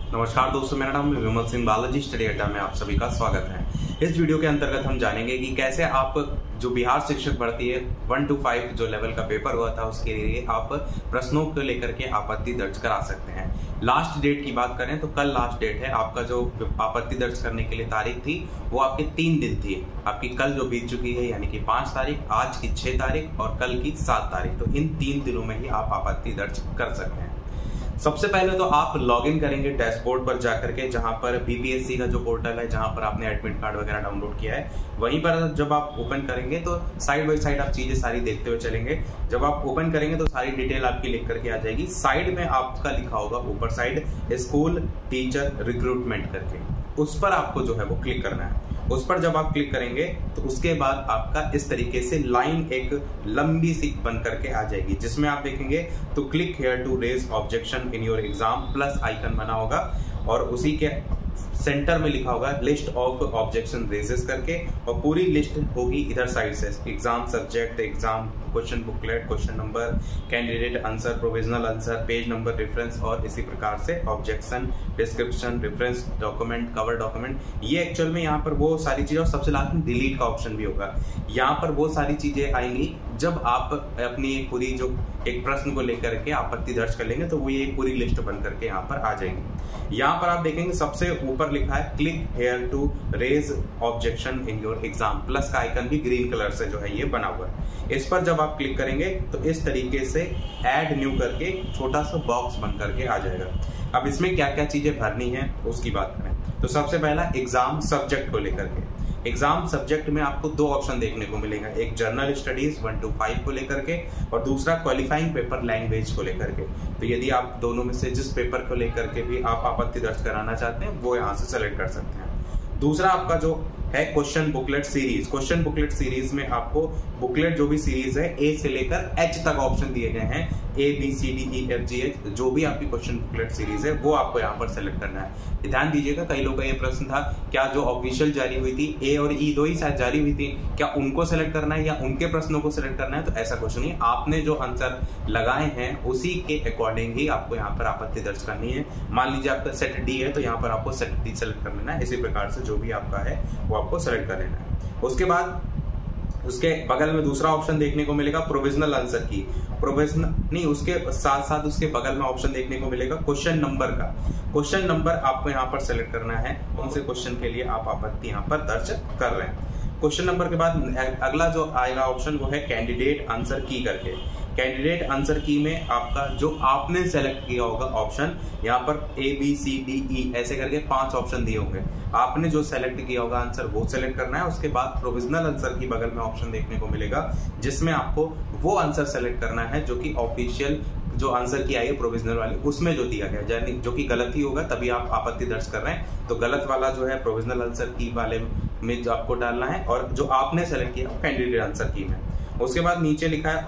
नमस्कार दोस्तों, मेरा नाम है विमल सिंह। बालाजी स्टडी अड्डा में आप सभी का स्वागत है। इस वीडियो के अंतर्गत हम जानेंगे कि कैसे आप जो बिहार शिक्षक भर्ती है 1 to 5 जो लेवल का पेपर हुआ था उसके लिए आप प्रश्नों को लेकर के आपत्ति दर्ज करा सकते हैं। लास्ट डेट की बात करें तो कल लास्ट डेट है। आपका जो आपत्ति दर्ज करने के लिए तारीख थी वो आपके 3 दिन थी। आपकी कल जो बीत चुकी है यानी कि 5 तारीख, आज की 6 तारीख और कल की 7 तारीख, तो इन 3 दिनों में ही आप आपत्ति दर्ज कर सकते हैं। सबसे पहले तो आप लॉगिन करेंगे डैशबोर्ड पर जाकर के, जहां पर बीपीएससी का जो पोर्टल है, जहां पर आपने एडमिट कार्ड वगैरह डाउनलोड किया है, वहीं पर जब आप ओपन करेंगे तो साइड बाय साइड आप चीजें सारी देखते हुए चलेंगे। जब आप ओपन करेंगे तो सारी डिटेल आपकी लिख करके आ जाएगी। साइड में आपका लिखा होगा ऊपर साइड स्कूल टीचर रिक्रूटमेंट करके, उस पर आपको जो है वो क्लिक करना है। उस पर जब आप क्लिक करेंगे तो उसके बाद आपका इस तरीके से लाइन एक लंबी सी बन करके आ जाएगी, जिसमें आप देखेंगे तो click here to raise objection in your exam plus icon बना होगा और उसी के सेंटर में लिखा होगा लिस्ट ऑफ ऑब्जेक्शन रेजेस करके, और पूरी लिस्ट होगी इधर साइड से exam subject, exam question booklet, question number, candidate answer, provisional answer, page number, reference और इसी प्रकार से objection, description, reference document, cover document. ये एक्चुअल में यहाँ पर वो सारी चीजें, और सबसे लास्ट में डिलीट का ऑप्शन भी होगा। यहाँ पर वो सारी चीजें आएंगी जब आप अपनी पूरी जो एक प्रश्न को लेकर के आपत्ति दर्ज कर लेंगे तो वो ये पूरी लिस्ट बन करके यहाँ पर आ जाएंगी। यहाँ पर आप देखेंगे सबसे ऊपर लिखा है click here to raise objection in your exam, plus का आइकन भी ग्रीन कलर से जो है ये बना हुआ है। इस पर जब आप क्लिक करेंगे तो इस तरीके से ऐड न्यू करके छोटा सा बॉक्स बन करके आ जाएगा। अब इसमें क्या क्या चीजें भरनी है उसकी बात करें तो सबसे पहला एग्जाम सब्जेक्ट को लेकर के, एग्जाम सब्जेक्ट में आपको 2 ऑप्शन देखने को मिलेगा, एक जनरल स्टडीज 1 to 5 को लेकर के और दूसरा क्वालिफाइंग पेपर लैंग्वेज को लेकर के। तो यदि आप दोनों में से जिस पेपर को लेकर के भी आप आपत्ति दर्ज कराना चाहते हैं वो यहाँ से सेलेक्ट कर सकते हैं। दूसरा आपका जो है question booklet series. Question booklet series में आपको बुकलेट जो भी सीरीज है ए से लेकर एच तक ऑप्शन दिए गए हैं, A B C D E F G H, जो भी आपकी क्वेश्चन बुकलेट सीरीज है वो आपको यहाँ पर सेलेक्ट करना है। ध्यान दीजिएगा, कई लोगों का ये प्रश्न था क्या जो ऑफिशियल जारी हुई थी ए और ई 2 ही शायद जारी हुई थी, क्या उनको सेलेक्ट करना है या उनके प्रश्नों को सेलेक्ट करना है? तो ऐसा कुछ नहीं, आपने जो आंसर लगाए हैं उसी के अकॉर्डिंग ही आपको यहाँ पर आपत्ति दर्ज करनी है। मान लीजिए आपका सेट डी है तो यहाँ पर आपको सेट डी सेलेक्ट कर लेना है। इसी प्रकार से जो भी आपका है वो आपको सेलेक्ट कर लेना है। उसके बाद उसके बगल में दूसरा ऑप्शन देखने को मिलेगा प्रोविजनल आंसर की, प्रोविजनल नहीं, उसके साथ साथ उसके बगल में ऑप्शन देखने को मिलेगा क्वेश्चन नंबर का। क्वेश्चन नंबर आपको यहाँ पर सेलेक्ट करना है, कौन से क्वेश्चन के लिए आप आपत्ति यहाँ पर दर्ज कर रहे हैं। क्वेश्चन नंबर के बाद अगला जो आएगा ऑप्शन वो है कैंडिडेट आंसर की करके। कैंडिडेट आंसर की में आपका जो आपने सेलेक्ट किया होगा ऑप्शन, यहाँ पर ए बी सी डी ई ऐसे करके 5 ऑप्शन दिए होंगे, आपने जो सेलेक्ट किया होगा आंसर वो सेलेक्ट करना है। उसके बाद प्रोविजनल आंसर की बगल में ऑप्शन देखने को मिलेगा जिसमें आपको वो आंसर सेलेक्ट करना है जो कि ऑफिशियल जो आंसर की आई है प्रोविजनल वाली उसमें जो दिया गया, यानी जो कि गलत ही होगा तभी आप आपत्ति दर्ज कर रहे हैं। तो गलत वाला जो है प्रोविजनल आंसर की वाले में जो आपको डालना है और जो आपने सेलेक्ट किया कैंडिडेट आंसर की में। उसके बाद नीचे लिखा है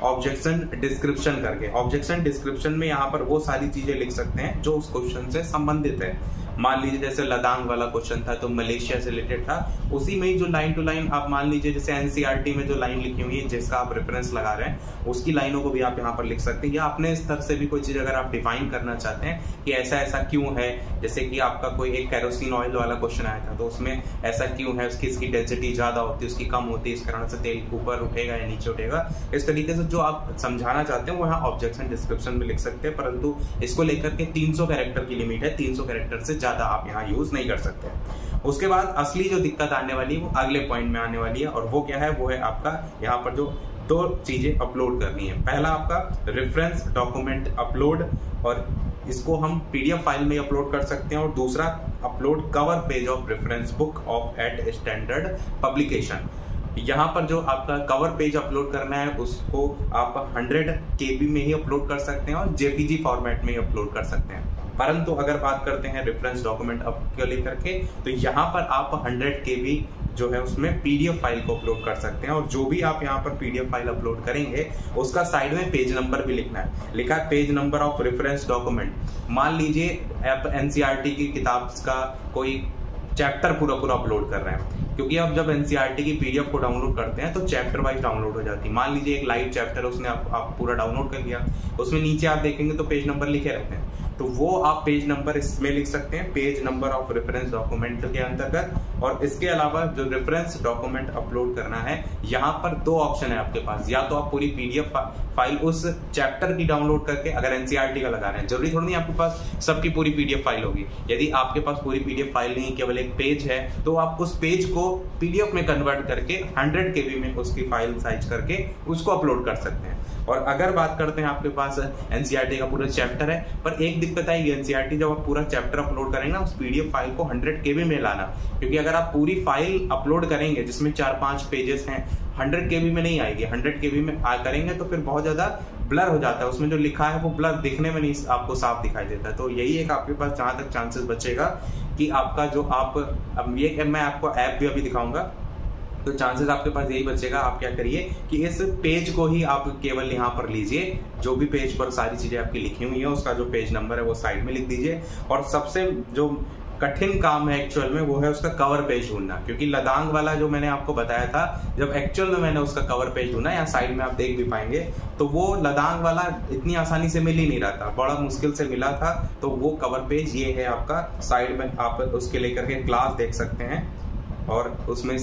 ऑब्जेक्शन डिस्क्रिप्शन करके। ऑब्जेक्शन डिस्क्रिप्शन में यहाँ पर वो सारी चीजें लिख सकते हैं जो उस क्वेश्चन से संबंधित है। मान लीजिए जैसे लद्दाख वाला क्वेश्चन था तो मलेशिया से रिलेटेड था, उसी में ही जो लाइन टू लाइन आप मान लीजिए जैसे एनसीईआरटी में जो लाइन लिखी हुई है जिसका आप रेफरेंस लगा रहे हैं उसकी लाइनों को भी आप यहाँ पर लिख सकते हैं, या अपने स्तर से भी कोई चीज अगर आप डिफाइन करना चाहते हैं कि ऐसा ऐसा क्यों है। जैसे कि आपका कोई एक कैरोसिन ऑयल वाला क्वेश्चन आया था तो उसमें ऐसा क्यों है, उसकी इसकी डेंसिटी ज्यादा होती है, उसकी कम होती है, इस कारण से तेल ऊपर उठेगा या नीचे उठेगा। इस तरीके से जो आप समझाना चाहते हैं वो यहाँ ऑब्जेक्शन डिस्क्रिप्शन में लिख सकते हैं, परंतु इसको लेकर के 300 कैरेक्टर की लिमिट है, 300 कैरेक्टर से ज्यादा आप यहाँ यूज नहीं कर सकते। उसके बाद असली जो दिक्कत आने वाली है वो अगले पॉइंट में आने वाली है, और वो क्या है, वो है आपका यहाँ पर जो 2 चीजें अपलोड करनी है। पहला आपका रेफरेंस डॉक्यूमेंट अपलोड, और इसको हम पीडीएफ फाइल में अपलोड कर सकते हैं, और दूसरा upload cover page of reference book of at standard publication. यहाँ पर जो आपका कवर पेज अपलोड करना है उसको आप 100 KB में ही अपलोड कर सकते हैं और जेपीजी फॉर्मेट में ही अपलोड कर सकते हैं। परंतु अगर बात करते हैं रेफरेंस डॉक्यूमेंट को लेकर के तो यहाँ पर आप 100 KB जो है उसमें पीडीएफ फाइल को अपलोड कर सकते हैं, और जो भी आप यहाँ पर पीडीएफ फाइल अपलोड करेंगे उसका साइड में पेज नंबर भी लिखना है। लिखा है page number of reference document. मान लीजिए आप एनसीईआरटी की किताब का कोई चैप्टर पूरा अपलोड कर रहे हैं, क्योंकि अब जब एनसीईआरटी की पीडीएफ को डाउनलोड करते हैं तो चैप्टर वाइज डाउनलोड हो जाती है। मान लीजिए एक लाइव चैप्टर उसने आप पूरा डाउनलोड कर लिया, उसमें नीचे आप देखेंगे तो पेज नंबर लिखे रहते हैं, तो वो आप पेज नंबर इसमें लिख सकते हैं, page number of reference document के अंतर्गत। और इसके अलावा जो रेफरेंस डॉक्यूमेंट अपलोड करना है, यहाँ पर दो ऑप्शन है आपके पास, या तो आप पूरी पीडीएफ फाइल उस चैप्टर की डाउनलोड करके, अगर एनसीईआरटी का लगा रहे हैं, जरूरी थोड़ी नहीं आपके पास सबकी पूरी पीडीएफ फाइल होगी। यदि आपके पास पूरी पीडीएफ फाइल नहीं, केवल एक पेज है, तो आप उस पेज को पीडीएफ में कन्वर्ट करके 100 KB में उसकी फाइल साइज करके उसको अपलोड कर सकते हैं। और अगर बात करते हैं आपके पास एनसीईआरटी का पूरा चैप्टर है, पर एक दिक्कत आएगी, एनसीईआरटी जब आप पूरा चैप्टर अपलोड करेंगे ना, उस पीडीएफ फाइल को 100 KB में लाना, क्योंकि अगर आप पूरी फाइल अपलोड करेंगे जिसमें 4-5 पेजेस हैं, 100 KB में नहीं आएगी। 100 KB में करेंगे तो फिर बहुत ज्यादा ब्लर हो जाता है, उसमें जो लिखा है वो ब्लर दिखने में नहीं आपको साफ दिखाई देता है। तो यही एक आपके पास जहां तक चांसेस बचेगा कि आपका जो आप, अब ये मैं आपको ऐप भी अभी दिखाऊंगा, तो चांसेस आपके पास यही बचेगा। आप क्या करिए कि इस पेज को ही आप केवल यहाँ पर लीजिए, जो भी पेज पर सारी चीजें आपकी लिखी हुई है उसका जो पेज नंबर है वो साइड में लिख दीजिए। और सबसे जो कठिन काम है एक्चुअल में वो है उसका कवर पेज ढूंढना, क्योंकि लदांग वाला जो मैंने आपको बताया था, जब एक्चुअल में मैंने उसका कवर पेज ढूंढा, यहाँ साइड में आप देख भी पाएंगे, तो वो लदांग वाला इतनी आसानी से मिल ही नहीं रहा था, बड़ा मुश्किल से मिला था। तो वो कवर पेज ये है आपका, साइड में आप उसके लेकर के क्लास देख सकते हैं और उसमें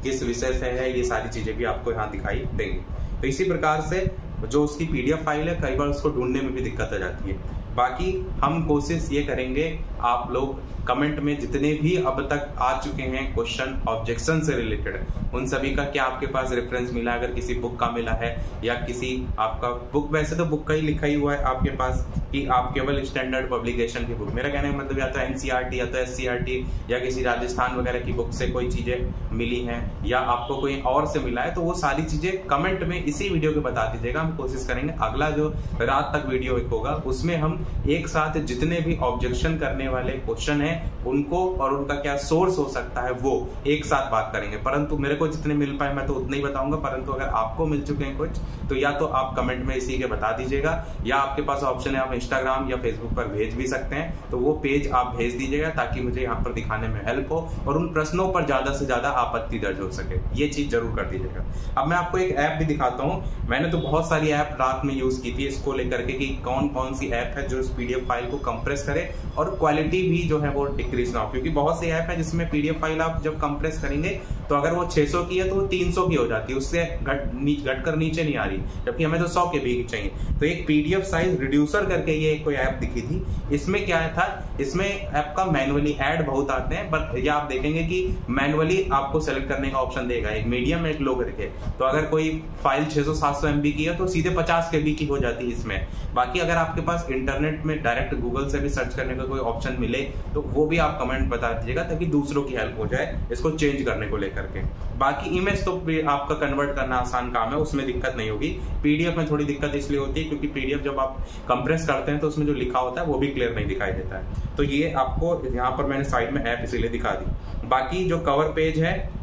किस विषय से है ये सारी चीजें भी आपको यहाँ दिखाई देंगी। तो इसी प्रकार से जो उसकी पीडीएफ फाइल है, कई बार उसको ढूंढने में भी दिक्कत आ जाती है। बाकी हम कोशिश ये करेंगे, आप लोग कमेंट में जितने भी अब तक आ चुके हैं क्वेश्चन ऑब्जेक्शन से रिलेटेड, उन सभी का क्या आपके पास रेफरेंस मिला, अगर किसी बुक का मिला है या किसी आपका बुक, वैसे तो बुक का ही लिखा ही हुआ है आपके पास कि आप केवल स्टैंडर्ड पब्लिकेशन की बुक, मेरा कहने का मतलब या तो एनसीईआरटी या तो एससीईआरटी या किसी राजस्थान वगैरह की बुक से कोई चीजें मिली हैं या आपको कोई और से मिला है, तो वो सारी चीजें कमेंट में इसी वीडियो के बता दीजिएगा। हम कोशिश करेंगे अगला जो रात तक वीडियो एक होगा उसमें हम एक साथ जितने भी ऑब्जेक्शन करने वाले क्वेश्चन हैं उनको और उनका क्या सोर्स हो सकता है वो एक साथ बात करेंगे। परंतु मेरे को जितने मिल पाए मैं तो उतने ही बताऊंगा, परंतु अगर आपको मिल चुके हैं कुछ तो या तो आप कमेंट में इसी के बता दीजिएगा, या आपके पास ऑप्शन है आप इंस्टाग्राम या फेसबुक पर भेज भी सकते हैं, तो वो पेज आप भेज दीजिएगा ताकि मुझे यहाँ पर दिखाने में हेल्प हो और उन प्रश्नों पर ज्यादा से ज्यादा आपत्ति दर्ज हो सके। ये चीज जरूर कर दीजिएगा। अब मैं आपको एक ऐप भी दिखाता हूँ, मैंने तो बहुत सारी ऐप रात में यूज की थी इसको लेकर के कि कौन कौन सी ऐप है जो इस पीडीएफ फाइल को कंप्रेस करे और क्वालिटी भी जो है वो डिक्रीज ना हो, क्योंकि बहुत सी ऐप है जिसमें पीडीएफ फाइल आप जब कंप्रेस करेंगे तो अगर वो 600 की है तो वो 300 की हो जाती है, उससे घट कर नीचे नहीं आ रही, जबकि हमें तो 100 के भी चाहिए। तो एक पीडीएफ साइज रिड्यूसर करके ये कोई ऐप दिखी थी, इसमें क्या था, इसमें ऐप का मैनुअली ऐड बहुत आते हैं, बट ये आप देखेंगे कि मैनुअली आपको सेलेक्ट करने का ऑप्शन देगा, एक मीडियम एक लो करके। तो अगर कोई फाइल 600-700 MB की है तो सीधे 50 KB की हो जाती है इसमें। बाकी अगर आपके पास इंटरनेट में डायरेक्ट गूगल से भी सर्च करने का कोई ऑप्शन मिले तो वो भी आप कमेंट बता दीजिएगा ताकि दूसरों की हेल्प हो जाए इसको चेंज करने को लेकर के। बाकी इमेज तो आपका कन्वर्ट करना आसान काम है, उसमें दिक्कत नहीं होगी। पीडीएफ में थोड़ी दिक्कत इसलिए होती है क्योंकि पीडीएफ जब आप कंप्रेस करते हैं तो उसमें जो लिखा होता है वो भी क्लियर नहीं दिखाई देता है। तो ये आपको यहाँ पर मैंने साइड में ऐप इसीलिए दिखा दी। बाकी जो कवर पेज है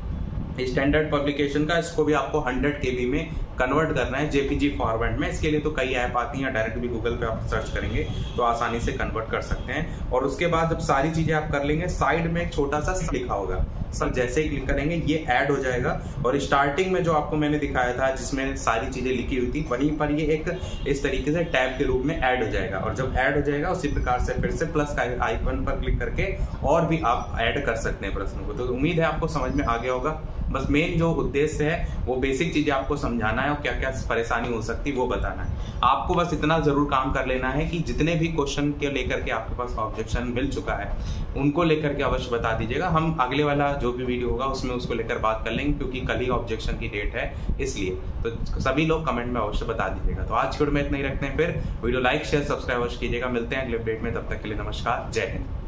स्टैंडर्ड पब्लिकेशन का, इसको भी आपको 100 KB में कन्वर्ट करना है जेपीजी फॉर्मेट में। इसके लिए तो कई ऐप आती हैं, डायरेक्ट भी गूगल पे आप सर्च करेंगे तो आसानी से कन्वर्ट कर सकते हैं। और उसके बाद जब सारी चीजें आप कर लेंगे, साइड में एक छोटा सा लिखा होगा, सर जैसे ही क्लिक करेंगे ये ऐड हो जाएगा और स्टार्टिंग में जो आपको मैंने दिखाया था जिसमें सारी चीजें लिखी हुई थी वहीं पर ये एक इस तरीके से टैब के रूप में ऐड हो जाएगा। और जब ऐड हो जाएगा उसी प्रकार से फिर से प्लस का आइकन पर क्लिक करके और भी आप ऐड कर सकते हैं प्रश्नों को। तो उम्मीद है आपको समझ में आ गया होगा। बस मेन जो उद्देश्य है वो बेसिक चीजें आपको समझाना है और क्या क्या परेशानी हो सकती है वो बताना है। आपको बस इतना जरूर काम कर लेना है कि जितने भी क्वेश्चन के लेकर के आपके पास ऑब्जेक्शन मिल चुका है उनको लेकर के अवश्य बता दीजिएगा। हम अगले वाला जो भी वीडियो होगा उसमें उसको लेकर बात कर लेंगे, क्योंकि कल ही ऑब्जेक्शन की डेट है इसलिए। तो सभी लोग कमेंट में अवश्य बता दीजिएगा। तो आज की वीडियो में इतना ही रखते हैं, फिर वीडियो लाइक शेयर सब्सक्राइब अवश्य कीजिएगा। मिलते हैं अगले अपडेट में, तब तक के लिए नमस्कार, जय हिंद।